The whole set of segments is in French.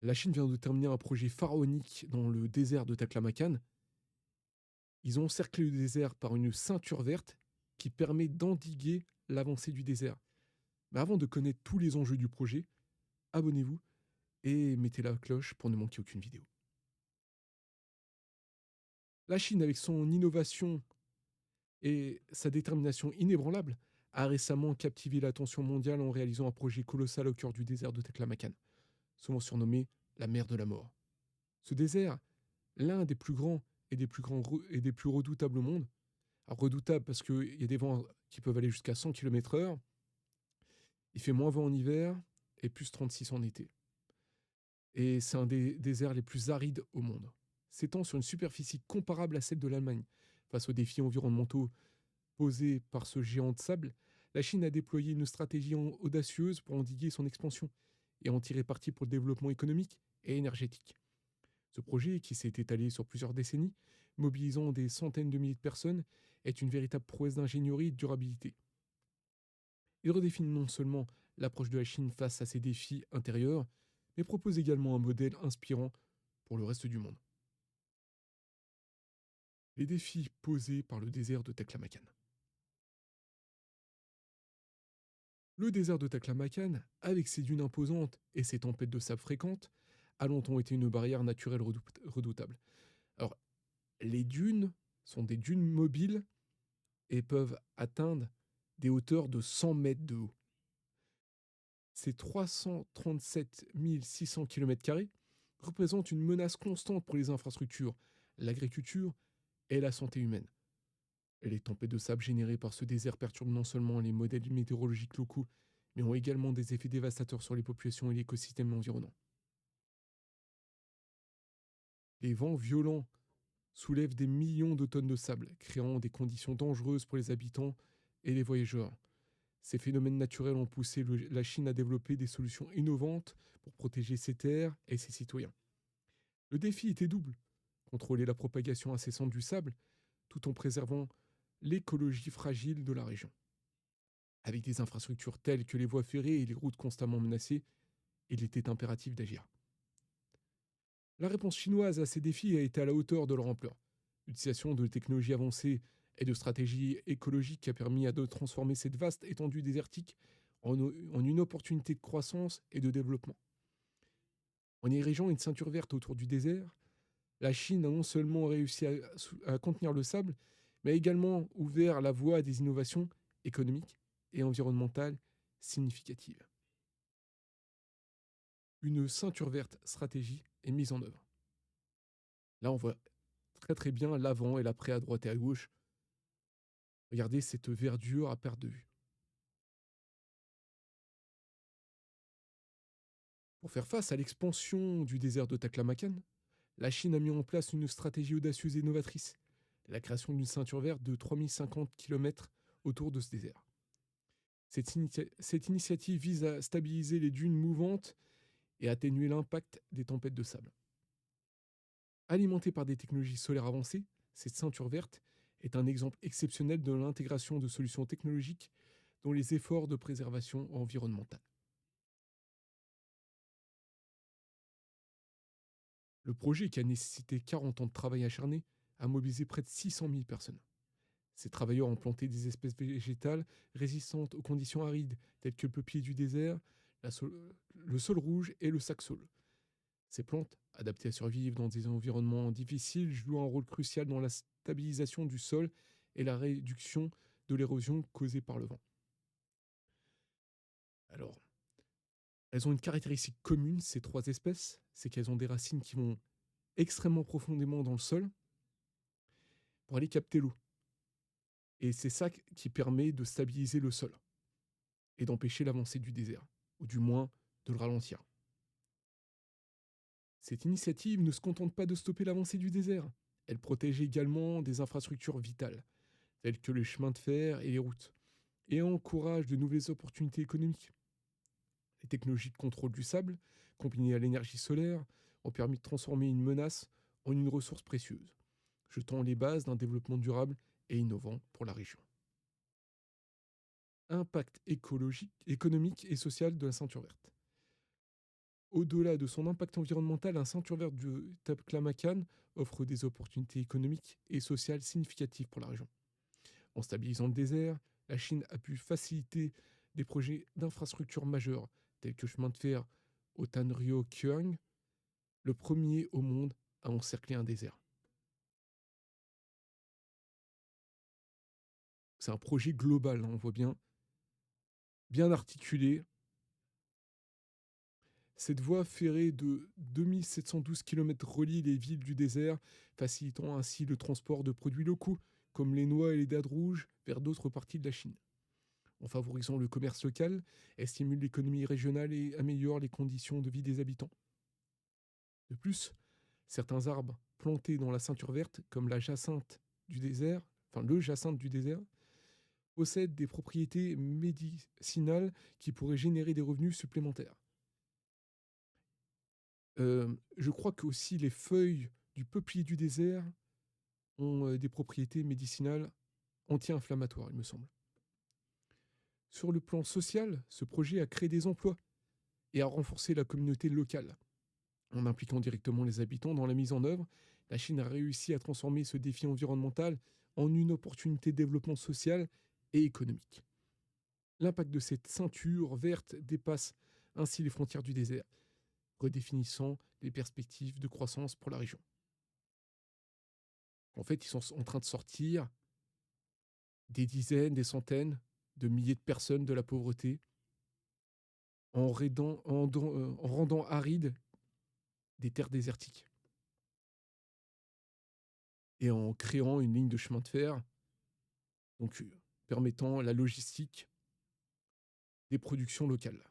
La Chine vient de terminer un projet pharaonique dans le désert de Taklamakan. Ils ont encerclé le désert par une ceinture verte qui permet d'endiguer l'avancée du désert. Mais avant de connaître tous les enjeux du projet, abonnez-vous et mettez la cloche pour ne manquer aucune vidéo. La Chine, avec son innovation et sa détermination inébranlable, a récemment captivé l'attention mondiale en réalisant un projet colossal au cœur du désert de Taklamakan, souvent surnommé la mer de la mort. Ce désert, l'un des plus grands et des plus redoutables au monde, alors redoutable parce qu'il y a des vents qui peuvent aller jusqu'à 100 km/h, il fait moins 20 en hiver et plus 36 en été. Et c'est un des déserts les plus arides au monde, s'étend sur une superficie comparable à celle de l'Allemagne. Face aux défis environnementaux posés par ce géant de sable, la Chine a déployé une stratégie audacieuse pour endiguer son expansion et en tirer parti pour le développement économique et énergétique. Ce projet, qui s'est étalé sur plusieurs décennies, mobilisant des centaines de milliers de personnes, est une véritable prouesse d'ingénierie et de durabilité. Il redéfinit non seulement l'approche de la Chine face à ses défis intérieurs, mais propose également un modèle inspirant pour le reste du monde. Les défis posés par le désert de Taklamakan. Le désert de Taklamakan, avec ses dunes imposantes et ses tempêtes de sable fréquentes, a longtemps été une barrière naturelle redoutable. Alors, les dunes sont des dunes mobiles et peuvent atteindre des hauteurs de 100 mètres de haut. Ces 337 600 km² représentent une menace constante pour les infrastructures, l'agriculture et la santé humaine. Et les tempêtes de sable générées par ce désert perturbent non seulement les modèles météorologiques locaux, mais ont également des effets dévastateurs sur les populations et l'écosystème environnant. Les vents violents soulèvent des millions de tonnes de sable, créant des conditions dangereuses pour les habitants et les voyageurs. Ces phénomènes naturels ont poussé la Chine à développer des solutions innovantes pour protéger ses terres et ses citoyens. Le défi était double: contrôler la propagation incessante du sable tout en préservant l'écologie fragile de la région. Avec des infrastructures telles que les voies ferrées et les routes constamment menacées, il était impératif d'agir. La réponse chinoise à ces défis a été à la hauteur de leur ampleur. L'utilisation de technologies avancées et de stratégies écologiques a permis de transformer cette vaste étendue désertique en une opportunité de croissance et de développement. En érigeant une ceinture verte autour du désert, la Chine a non seulement réussi à contenir le sable, mais a également ouvert la voie à des innovations économiques et environnementales significatives. Une ceinture verte stratégie est mise en œuvre. Là, on voit très bien l'avant et l'après à droite et à gauche. Regardez cette verdure à perte de vue. Pour faire face à l'expansion du désert de Taklamakan, la Chine a mis en place une stratégie audacieuse et novatrice: la création d'une ceinture verte de 3050 km autour de ce désert. Cette initiative vise à stabiliser les dunes mouvantes et atténuer l'impact des tempêtes de sable. Alimentée par des technologies solaires avancées, cette ceinture verte est un exemple exceptionnel de l'intégration de solutions technologiques dans les efforts de préservation environnementale. Le projet, qui a nécessité 40 ans de travail acharné, a mobilisé près de 600 000 personnes. Ces travailleurs ont planté des espèces végétales résistantes aux conditions arides, telles que le peuplier du désert, le saule rouge et le sac-saule. Ces plantes, adaptées à survivre dans des environnements difficiles, jouent un rôle crucial dans la stabilisation du sol et la réduction de l'érosion causée par le vent. Alors, elles ont une caractéristique commune, ces trois espèces, c'est qu'elles ont des racines qui vont extrêmement profondément dans le sol pour aller capter l'eau. Et c'est ça qui permet de stabiliser le sol et d'empêcher l'avancée du désert, ou du moins de le ralentir. Cette initiative ne se contente pas de stopper l'avancée du désert, elle protège également des infrastructures vitales, telles que les chemins de fer et les routes, et encourage de nouvelles opportunités économiques. Les technologies de contrôle du sable, combinées à l'énergie solaire, ont permis de transformer une menace en une ressource précieuse, jetant les bases d'un développement durable et innovant pour la région. Impact écologique, économique et social de la ceinture verte. Au-delà de son impact environnemental, un ceinture verte du Taklamakan offre des opportunités économiques et sociales significatives pour la région. En stabilisant le désert, la Chine a pu faciliter des projets d'infrastructures majeurs, tels que le chemin de fer Otan-Ryo-Kyung, le premier au monde à encercler un désert. C'est un projet global, on voit bien articulé. Cette voie ferrée de 2712 km relie les villes du désert, facilitant ainsi le transport de produits locaux, comme les noix et les dades rouges, vers d'autres parties de la Chine. En favorisant le commerce local, elle stimule l'économie régionale et améliore les conditions de vie des habitants. De plus, certains arbres plantés dans la ceinture verte, comme la jacinthe du désert, le jacinthe du désert, possèdent des propriétés médicinales qui pourraient générer des revenus supplémentaires. Je crois que aussi les feuilles du peuplier du désert ont des propriétés médicinales anti-inflammatoires, il me semble. Sur le plan social, ce projet a créé des emplois et a renforcé la communauté locale. En impliquant directement les habitants dans la mise en œuvre, la Chine a réussi à transformer ce défi environnemental en une opportunité de développement social et économique. L'impact de cette ceinture verte dépasse ainsi les frontières du désert, redéfinissant les perspectives de croissance pour la région. En fait, ils sont en train de sortir des dizaines, des centaines de milliers de personnes de la pauvreté en rendant arides des terres désertiques et en créant une ligne de chemin de fer, donc permettant la logistique des productions locales,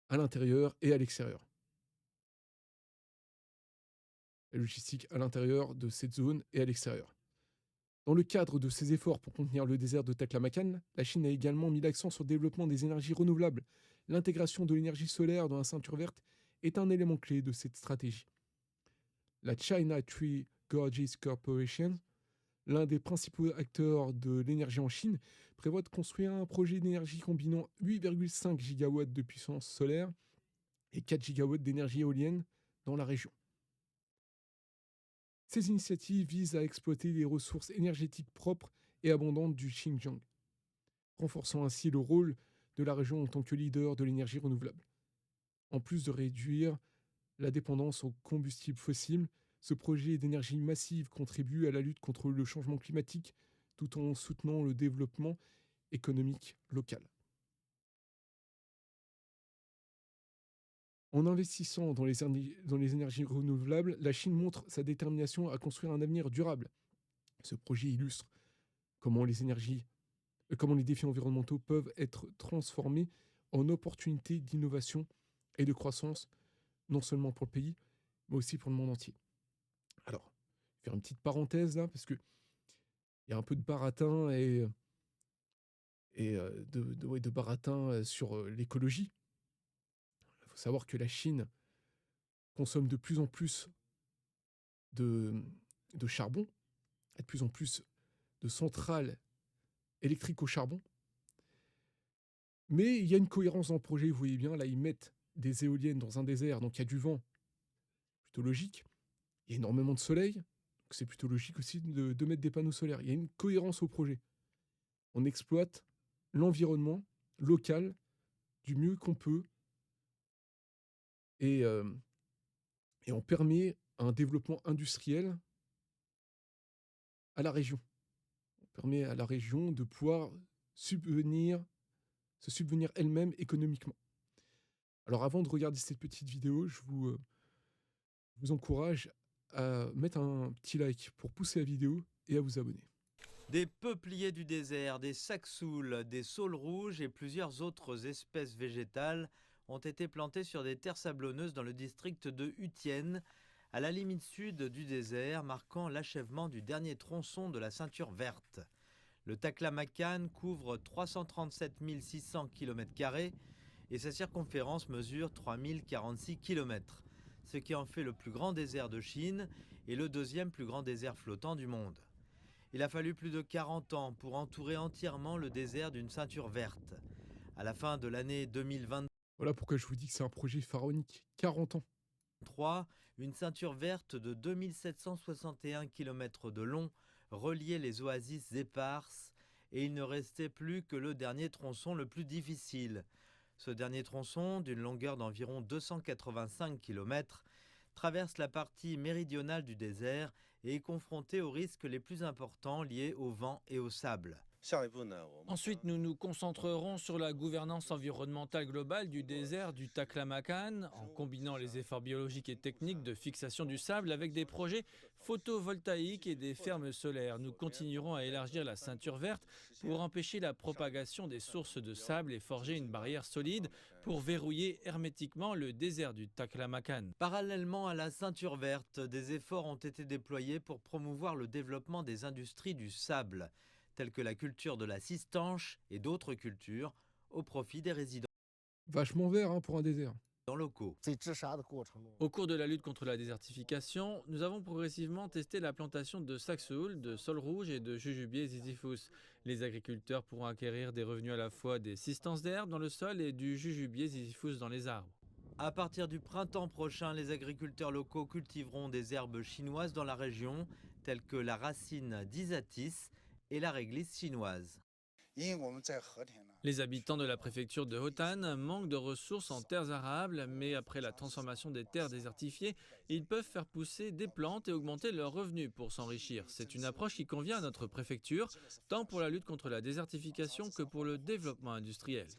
à l'intérieur et à l'extérieur. La logistique à l'intérieur de cette zone et à l'extérieur. Dans le cadre de ses efforts pour contenir le désert de Taklamakan, la Chine a également mis l'accent sur le développement des énergies renouvelables. L'intégration de l'énergie solaire dans la ceinture verte est un élément clé de cette stratégie. La China Tree Gorges Corporation, l'un des principaux acteurs de l'énergie en Chine, prévoit de construire un projet d'énergie combinant 8,5 gigawatts de puissance solaire et 4 gigawatts d'énergie éolienne dans la région. Ces initiatives visent à exploiter les ressources énergétiques propres et abondantes du Xinjiang, renforçant ainsi le rôle de la région en tant que leader de l'énergie renouvelable. En plus de réduire la dépendance aux combustibles fossiles, ce projet d'énergie massive contribue à la lutte contre le changement climatique tout en soutenant le développement économique local. En investissant dans les énergies renouvelables, la Chine montre sa détermination à construire un avenir durable. Ce projet illustre comment comment les défis environnementaux peuvent être transformés en opportunités d'innovation et de croissance, non seulement pour le pays, mais aussi pour le monde entier. Alors, je vais faire une petite parenthèse là, parce qu'il y a un peu de baratin de baratin sur l'écologie. Il faut savoir que la Chine consomme de plus en plus de charbon, de plus en plus de centrales électriques au charbon. Mais il y a une cohérence dans le projet, vous voyez bien, là ils mettent des éoliennes dans un désert, donc il y a du vent, plutôt logique. Il y a énormément de soleil, donc c'est plutôt logique aussi de mettre des panneaux solaires. Il y a une cohérence au projet. On exploite l'environnement local du mieux qu'on peut et, et on permet un développement industriel à la région. On permet à la région de pouvoir se subvenir elle-même économiquement. Alors avant de regarder cette petite vidéo, je vous encourage à mettre un petit like pour pousser la vidéo et à vous abonner. Des peupliers du désert, des sacsoules, des saules rouges et plusieurs autres espèces végétales ont été plantées sur des terres sablonneuses dans le district de Hutienne, à la limite sud du désert, marquant l'achèvement du dernier tronçon de la ceinture verte. Le Taklamakan couvre 337 600 km² et sa circonférence mesure 3046 km, ce qui en fait le plus grand désert de Chine et le deuxième plus grand désert flottant du monde. Il a fallu plus de 40 ans pour entourer entièrement le désert d'une ceinture verte. À la fin de l'année 2022, Voilà pourquoi je vous dis que c'est un projet pharaonique. 40 ans. 3, une ceinture verte de 2761 km de long reliait les oasis éparses et il ne restait plus que le dernier tronçon le plus difficile. Ce dernier tronçon, d'une longueur d'environ 285 km, traverse la partie méridionale du désert et est confronté aux risques les plus importants liés au vent et au sable. Ensuite, nous nous concentrerons sur la gouvernance environnementale globale du désert du Taklamakan, en combinant les efforts biologiques et techniques de fixation du sable avec des projets photovoltaïques et des fermes solaires. Nous continuerons à élargir la ceinture verte pour empêcher la propagation des sources de sable et forger une barrière solide pour verrouiller hermétiquement le désert du Taklamakan. Parallèlement à la ceinture verte, des efforts ont été déployés pour promouvoir le développement des industries du sable, telles que la culture de la cistanche et d'autres cultures, au profit des résidents Vachement vert hein, pour un désert. locaux. Au cours de la lutte contre la désertification, nous avons progressivement testé la plantation de saxaoul, de sol rouge et de jujubier ziziphus. Les agriculteurs pourront acquérir des revenus à la fois des cistances d'herbe dans le sol et du jujubier ziziphus dans les arbres. À partir du printemps prochain, les agriculteurs locaux cultiveront des herbes chinoises dans la région, telles que la racine d'isatis et la réglisse chinoise. Les habitants de la préfecture de Hotan manquent de ressources en terres arables, mais après la transformation des terres désertifiées, ils peuvent faire pousser des plantes et augmenter leurs revenus pour s'enrichir. C'est une approche qui convient à notre préfecture, tant pour la lutte contre la désertification que pour le développement industriel.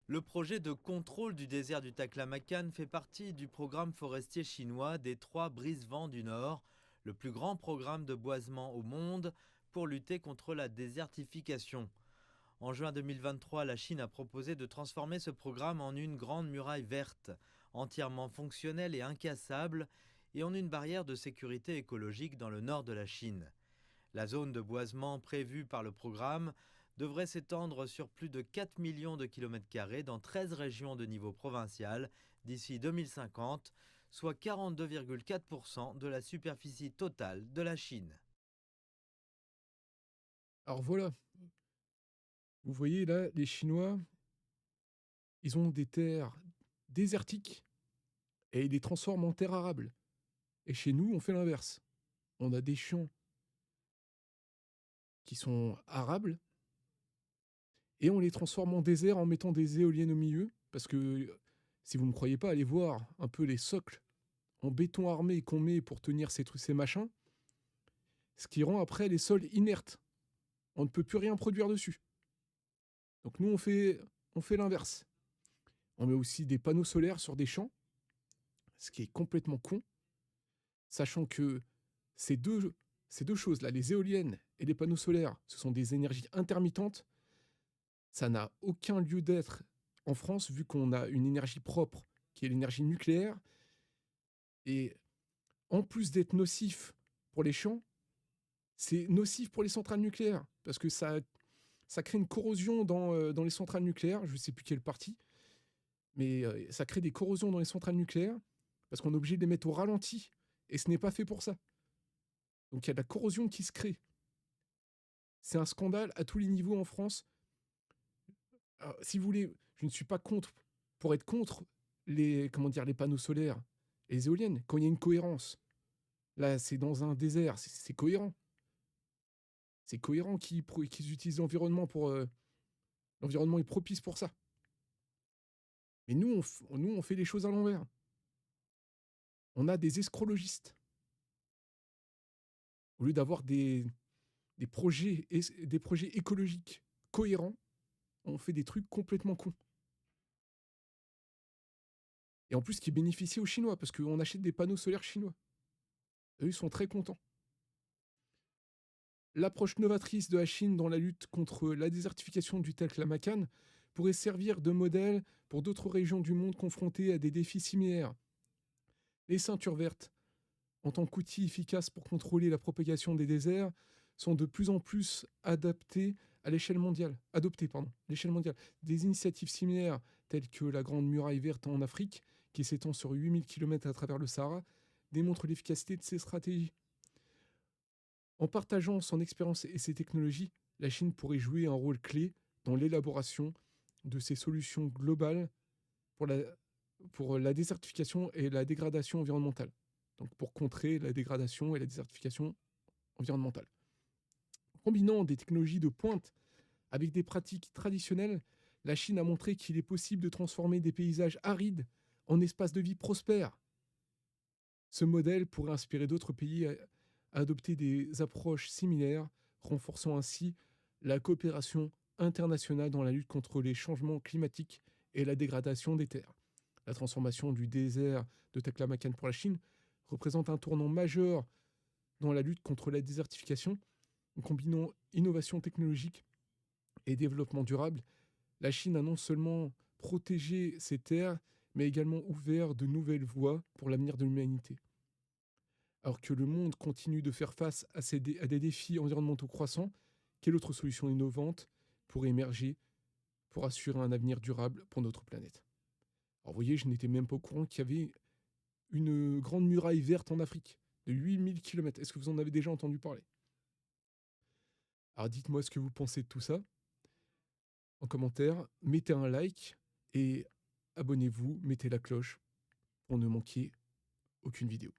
Le projet de contrôle du désert du Taklamakan fait partie du programme forestier chinois des 3 brise-vents du Nord, le plus grand programme de boisement au monde pour lutter contre la désertification. En juin 2023, la Chine a proposé de transformer ce programme en une grande muraille verte, entièrement fonctionnelle et incassable, et en une barrière de sécurité écologique dans le nord de la Chine. La zone de boisement prévue par le programme devrait s'étendre sur plus de 4 millions de kilomètres carrés dans 13 régions de niveau provincial d'ici 2050, soit 42,4% de la superficie totale de la Chine. Alors voilà, vous voyez là, les Chinois, ils ont des terres désertiques et ils les transforment en terres arables. Et chez nous, on fait l'inverse. On a des champs qui sont arables et on les transforme en désert en mettant des éoliennes au milieu. Parce que si vous ne me croyez pas, allez voir un peu les socles en béton armé qu'on met pour tenir ces trucs, ces machins, ce qui rend après les sols inertes. On ne peut plus rien produire dessus. Donc nous, on fait l'inverse. On met aussi des panneaux solaires sur des champs, ce qui est complètement con, sachant que ces deux choses-là, les éoliennes et les panneaux solaires, ce sont des énergies intermittentes. Ça n'a aucun lieu d'être en France, vu qu'on a une énergie propre, qui est l'énergie nucléaire. Et en plus d'être nocif pour les champs, c'est nocif pour les centrales nucléaires, parce que ça crée une corrosion dans les centrales nucléaires, je ne sais plus quelle partie, mais ça crée des corrosions dans les centrales nucléaires, parce qu'on est obligé de les mettre au ralenti, et ce n'est pas fait pour ça. Donc il y a de la corrosion qui se crée. C'est un scandale à tous les niveaux en France. Alors, si vous voulez, je ne suis pas contre, pour être contre les panneaux solaires et les éoliennes, quand il y a une cohérence. Là, c'est dans un désert, c'est cohérent. C'est cohérent qu'ils utilisent l'environnement pour... l'environnement est propice pour ça. Mais nous, on fait les choses à l'envers. On a des escrologistes. Au lieu d'avoir des projets écologiques cohérents, on fait des trucs complètement cons. Et en plus, qui bénéficient aux Chinois, parce qu'on achète des panneaux solaires chinois. Eux, ils sont très contents. L'approche novatrice de la Chine dans la lutte contre la désertification du Taklamakan pourrait servir de modèle pour d'autres régions du monde confrontées à des défis similaires. Les ceintures vertes, en tant qu'outil efficace pour contrôler la propagation des déserts, sont de plus en plus adoptées à l'échelle mondiale. Des initiatives similaires, telles que la Grande Muraille Verte en Afrique, qui s'étend sur 8000 km à travers le Sahara, démontrent l'efficacité de ces stratégies. En partageant son expérience et ses technologies, la Chine pourrait jouer un rôle clé dans l'élaboration de ces solutions globales pour la désertification et la dégradation environnementale. Donc pour contrer la dégradation et la désertification environnementale. En combinant des technologies de pointe avec des pratiques traditionnelles, la Chine a montré qu'il est possible de transformer des paysages arides en espaces de vie prospères. Ce modèle pourrait inspirer d'autres pays à adopter des approches similaires, renforçant ainsi la coopération internationale dans la lutte contre les changements climatiques et la dégradation des terres. La transformation du désert de Taklamakan pour la Chine représente un tournant majeur dans la lutte contre la désertification. En combinant innovation technologique et développement durable, la Chine a non seulement protégé ses terres, mais également ouvert de nouvelles voies pour l'avenir de l'humanité. Alors que le monde continue de faire face à des défis environnementaux croissants, quelle autre solution innovante pourrait émerger pour assurer un avenir durable pour notre planète? Alors vous voyez, je n'étais même pas au courant qu'il y avait une grande muraille verte en Afrique, de 8000 km. Est-ce que vous en avez déjà entendu parler? Alors dites-moi ce que vous pensez de tout ça en commentaire, mettez un like et abonnez-vous, mettez la cloche pour ne manquer aucune vidéo.